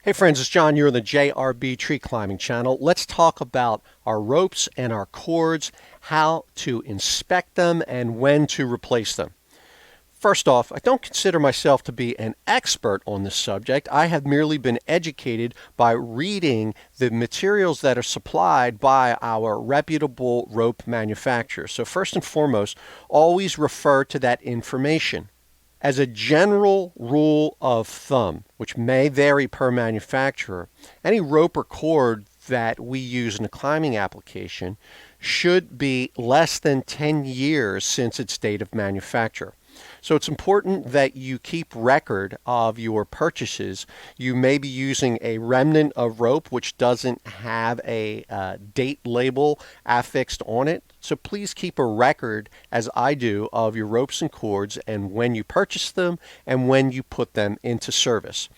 Hey friends, it's John. You're on the JRB Tree Climbing channel. Let's talk about our ropes and our cords, how to inspect them, and when to replace them. First off, I don't consider myself to be an expert on this subject. I have merely been educated by reading the materials that are supplied by our reputable rope manufacturers. So first and foremost, always refer to that information. As a general rule of thumb, which may vary per manufacturer, any rope or cord that we use in a climbing application should be less than 10 years since its date of manufacture. So it's important that you keep record of your purchases. You may be using a remnant of rope which doesn't have a date label affixed on it. So please keep a record, as I do, of your ropes and cords and when you purchase them and when you put them into service.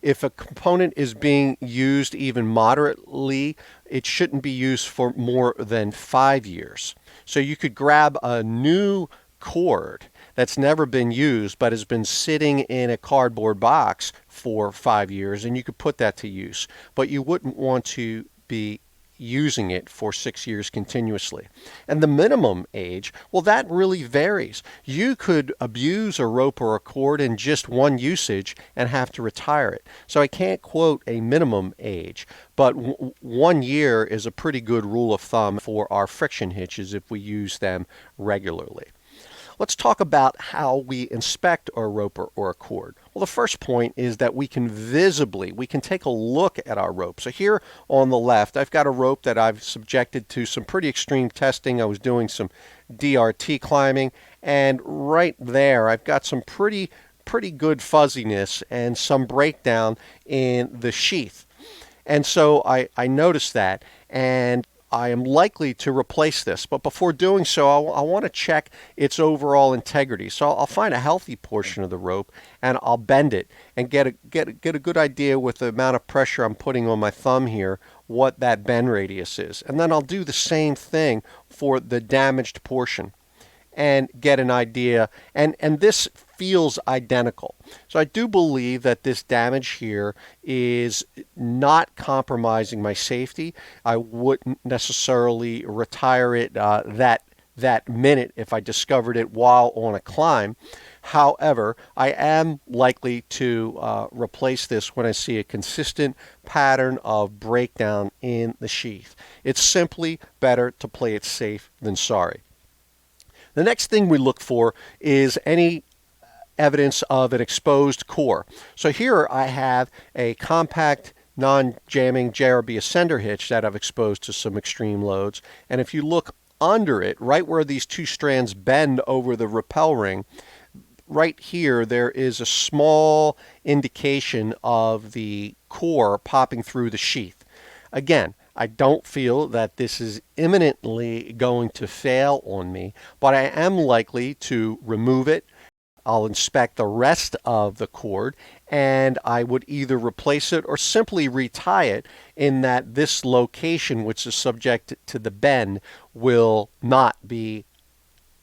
If a component is being used even moderately, it shouldn't be used for more than 5 years. So you could grab a new cord that's never been used but has been sitting in a cardboard box for 5 years, and you could put that to use. But you wouldn't want to be using it for 6 years continuously. And the minimum age, well, that really varies. You could abuse a rope or a cord in just one usage and have to retire it. So I can't quote a minimum age, but 1 year is a pretty good rule of thumb for our friction hitches if we use them regularly. Let's talk about how we inspect our rope or a cord. Well, the first point is that we can take a look at our rope. So here on the left, I've got a rope that I've subjected to some pretty extreme testing. I was doing some DRT climbing, and right there I've got some pretty good fuzziness and some breakdown in the sheath. And so I noticed that, and I am likely to replace this, but before doing so, I want to check its overall integrity. So I'll find a healthy portion of the rope and I'll bend it and get a good idea with the amount of pressure I'm putting on my thumb here, what that bend radius is. And then I'll do the same thing for the damaged portion and get an idea. And this feels identical. So I do believe that this damage here is not compromising my safety. I wouldn't necessarily retire it that minute if I discovered it while on a climb. However, I am likely to replace this when I see a consistent pattern of breakdown in the sheath. It's simply better to play it safe than sorry. The next thing we look for is any evidence of an exposed core. So here I have a compact non-jamming JRB ascender hitch that I've exposed to some extreme loads. And if you look under it, right where these two strands bend over the rappel ring, right here there is a small indication of the core popping through the sheath. Again, I don't feel that this is imminently going to fail on me, but I am likely to remove it. I'll inspect the rest of the cord, and I would either replace it or simply retie it, in that this location, which is subject to the bend, will not be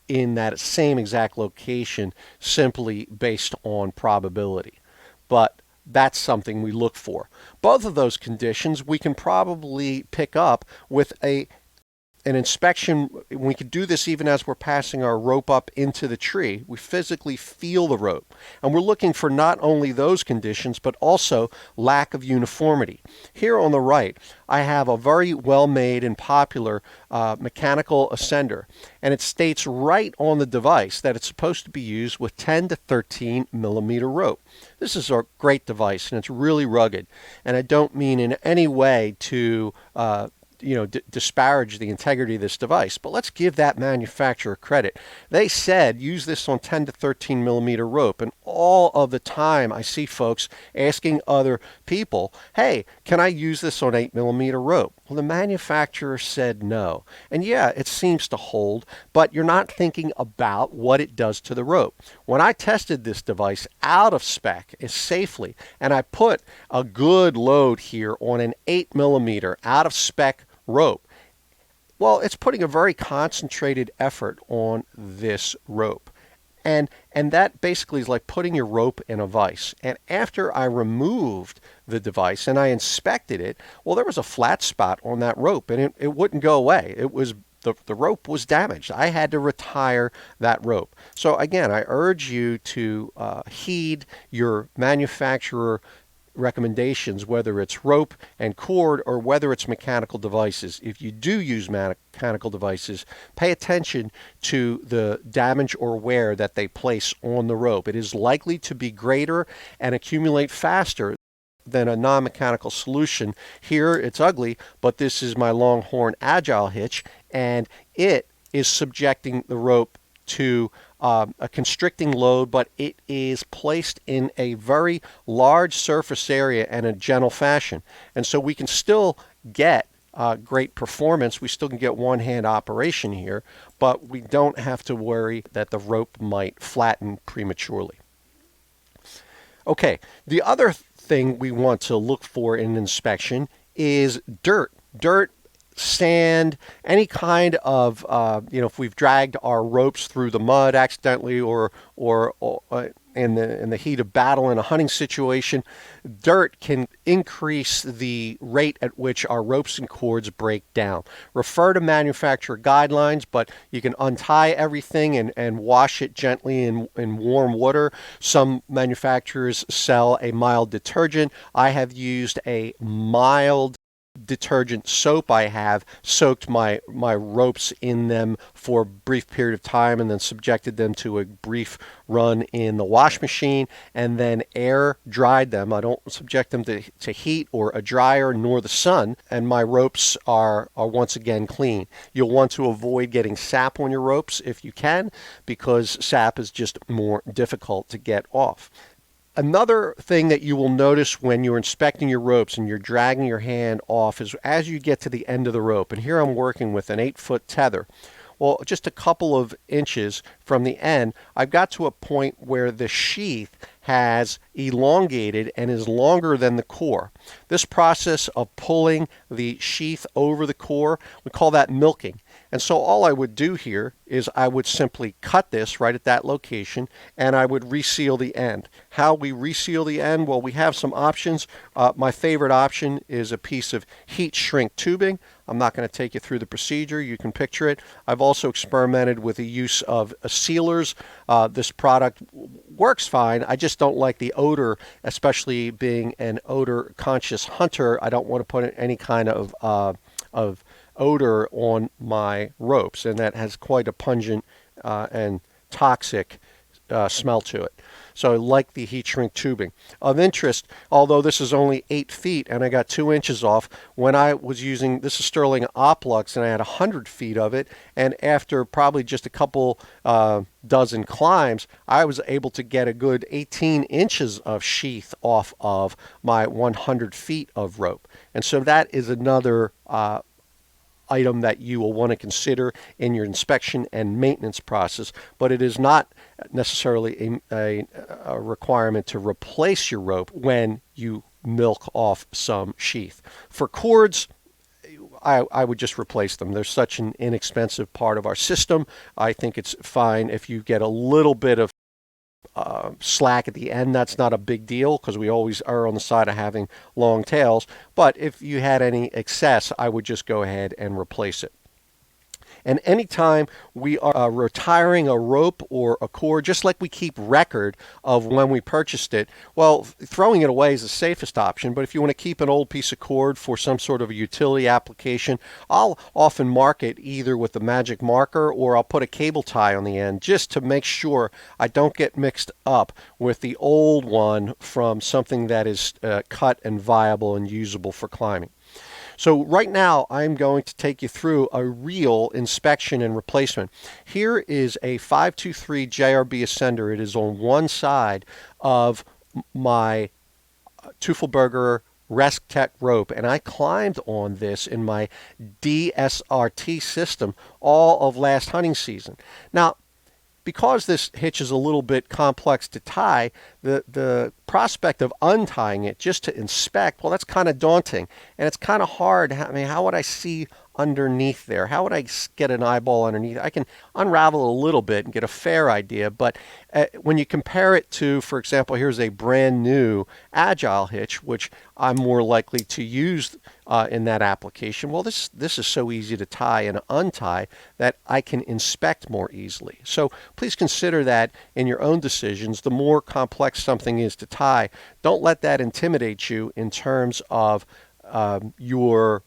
in that same exact location simply based on probability. But that's something we look for. Both of those conditions we can probably pick up with an inspection. We could do this even as we're passing our rope up into the tree. We physically feel the rope. And we're looking for not only those conditions, but also lack of uniformity. Here on the right, I have a very well-made and popular mechanical ascender. And it states right on the device that it's supposed to be used with 10 to 13 millimeter rope. This is a great device, and it's really rugged. And I don't mean in any way to disparage the integrity of this device, but let's give that manufacturer credit. They said use this on 10 to 13 millimeter rope, and all of the time I see folks asking other people, hey, can I use this on 8 millimeter rope? Well, the manufacturer said no. And yeah, it seems to hold, but you're not thinking about what it does to the rope. When I tested this device out of spec safely, and I put a good load here on an 8 millimeter out of spec rope, well, it's putting a very concentrated effort on this rope. And that basically is like putting your rope in a vise. And after I removed the device and I inspected it, well, there was a flat spot on that rope, and it wouldn't go away. It was the rope was damaged. I had to retire that rope. So again, I urge you to heed your manufacturer recommendations, whether it's rope and cord or whether it's mechanical devices. If you do use mechanical devices, pay attention to the damage or wear that they place on the rope. It is likely to be greater and accumulate faster than a non-mechanical solution. Here it's ugly, but this is my Longhorn Agile hitch, and it is subjecting the rope to a constricting load, but it is placed in a very large surface area and a gentle fashion. And so we can still get great performance. We still can get one-hand operation here, but we don't have to worry that the rope might flatten prematurely. Okay, the other thing we want to look for in an inspection is dirt. Dirt, sand, any kind of, if we've dragged our ropes through the mud accidentally or in the heat of battle in a hunting situation, dirt can increase the rate at which our ropes and cords break down. Refer to manufacturer guidelines, but you can untie everything and wash it gently in warm water. Some manufacturers sell a mild detergent. I have used a mild detergent soap. I have soaked my ropes in them for a brief period of time and then subjected them to a brief run in the wash machine and then air dried them. I don't subject them to heat or a dryer nor the sun, and my ropes are once again clean. You'll want to avoid getting sap on your ropes if you can, because sap is just more difficult to get off. Another thing that you will notice when you're inspecting your ropes and you're dragging your hand off is as you get to the end of the rope, and here I'm working with an 8-foot tether. Well, just a couple of inches from the end, I've got to a point where the sheath has elongated and is longer than the core. This process of pulling the sheath over the core, we call that milking. And so all I would do here is I would simply cut this right at that location and I would reseal the end. How we reseal the end? Well, we have some options. My favorite option is a piece of heat shrink tubing. I'm not going to take you through the procedure. You can picture it. I've also experimented with the use of sealers. This product works fine. I just don't like the odor, especially being an odor-conscious hunter. I don't want to put any kind of odor on my ropes, and that has quite a pungent and toxic smell to it. So I like the heat shrink tubing. Of interest, although this is only 8 feet and I got 2 inches off, when I was using, this is Sterling Oplux, and I had 100 feet of it, and after probably just a couple dozen climbs, I was able to get a good 18 inches of sheath off of my 100 feet of rope. And so that is another item that you will want to consider in your inspection and maintenance process, but it is not necessarily a requirement to replace your rope when you milk off some sheath. For cords, I would just replace them. They're such an inexpensive part of our system. I think it's fine if you get a little bit of slack at the end. That's not a big deal because we always are on the side of having long tails. But if you had any excess, I would just go ahead and replace it. And anytime we are retiring a rope or a cord, just like we keep record of when we purchased it, well, throwing it away is the safest option. But if you want to keep an old piece of cord for some sort of a utility application, I'll often mark it either with a magic marker or I'll put a cable tie on the end just to make sure I don't get mixed up with the old one from something that is cut and viable and usable for climbing. So right now, I'm going to take you through a real inspection and replacement. Here is a 523 JRB Ascender. It is on one side of my Teufelberger RescTech rope, and I climbed on this in my DSRT system all of last hunting season. Now, because this hitch is a little bit complex to tie, the prospect of untying it just to inspect, well, that's kind of daunting. And it's kind of hard. I mean, how would I see underneath there? How would I get an eyeball underneath? I can unravel a little bit and get a fair idea, but when you compare it to, for example, here's a brand new Agile hitch, which I'm more likely to use in that application. Well, this is so easy to tie and untie that I can inspect more easily. So please consider that in your own decisions. The more complex something is to tie, don't let that intimidate you in terms of your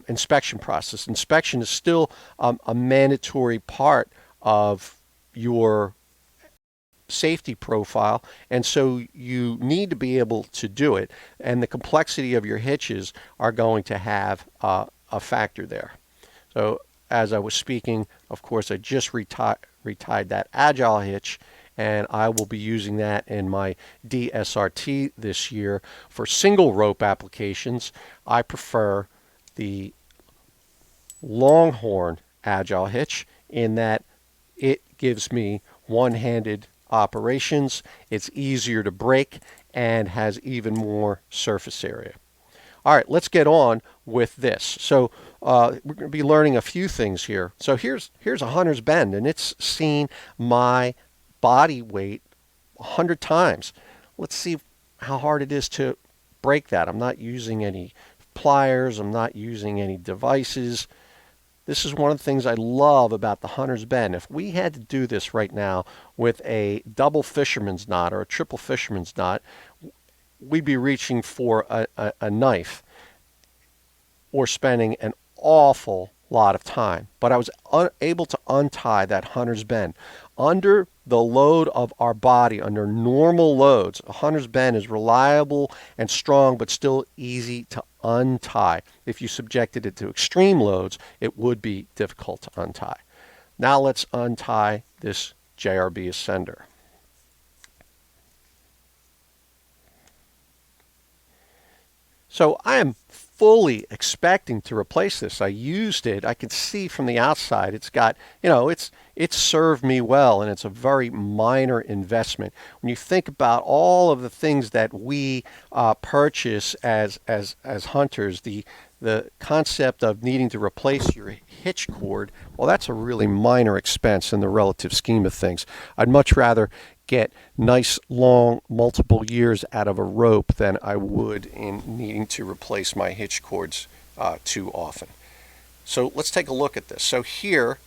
inspection process. Inspection is still a mandatory part of your safety profile, and so you need to be able to do it, and the complexity of your hitches are going to have a factor there. So as I was speaking, of course, I just retied that Agile hitch, and I will be using that in my DSRT this year. For single rope applications, I prefer the Longhorn Agile hitch in that it gives me one-handed operations, it's easier to break, and has even more surface area. All right, let's get on with this. So we're going to be learning a few things here. So here's a hunter's bend, and it's seen my body weight 100 times. Let's see how hard it is to break that. I'm not using any pliers. I'm not using any devices. This is one of the things I love about the hunter's bend. If we had to do this right now with a double fisherman's knot or a triple fisherman's knot, we'd be reaching for a knife or spending an awful lot of time. But I was able to untie that hunter's bend. Under the load of our body, under normal loads, a hunter's bend is reliable and strong, but still easy to untie. If you subjected it to extreme loads, it would be difficult to untie. Now let's untie this JRB ascender. So I am fully expecting to replace this. I used it. I can see from the outside it's got, it's served me well, and it's a very minor investment. When you think about all of the things that we purchase as hunters, the concept of needing to replace your hitch cord, well, that's a really minor expense in the relative scheme of things. I'd much rather get nice, long, multiple years out of a rope than I would in needing to replace my hitch cords too often. So let's take a look at this. So here,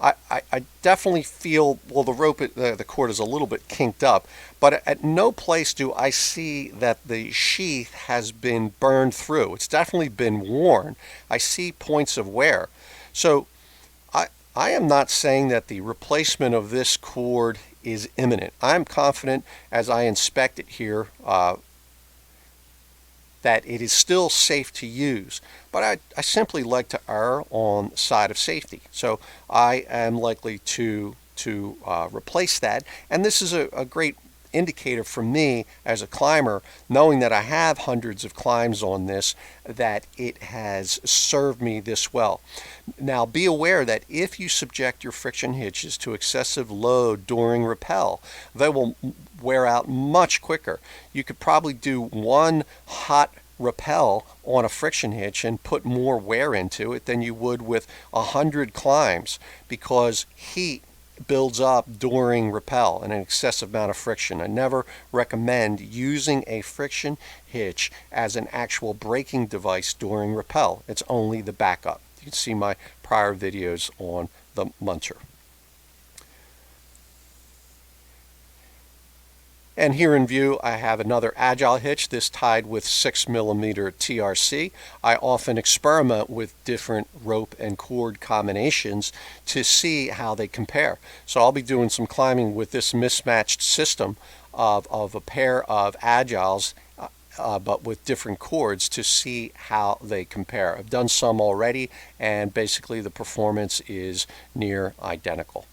I definitely feel, well, the rope, the cord is a little bit kinked up, but at no place do I see that the sheath has been burned through. It's definitely been worn. I see points of wear. So I am not saying that the replacement of this cord is imminent. I'm confident as I inspect it here that it is still safe to use, but I simply like to err on the side of safety. So I am likely to replace that, and this is a great indicator for me as a climber, knowing that I have hundreds of climbs on this, that it has served me this well. Now be aware that if you subject your friction hitches to excessive load during rappel, they will wear out much quicker. You could probably do one hot rappel on a friction hitch and put more wear into it than you would with 100 climbs, because heat builds up during rappel and an excessive amount of friction. I never recommend using a friction hitch as an actual braking device during rappel. It's only the backup. You can see my prior videos on the muncher. And here in view, I have another Agile hitch, this tied with 6mm TRC. I often experiment with different rope and cord combinations to see how they compare. So I'll be doing some climbing with this mismatched system of a pair of Agiles, but with different cords, to see how they compare. I've done some already, and basically the performance is near identical.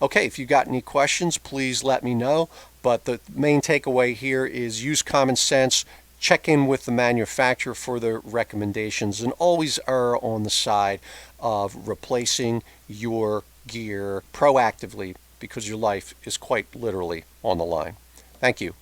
Okay, if you've got any questions, please let me know. But the main takeaway here is use common sense, check in with the manufacturer for their recommendations, and always err on the side of replacing your gear proactively, because your life is quite literally on the line. Thank you.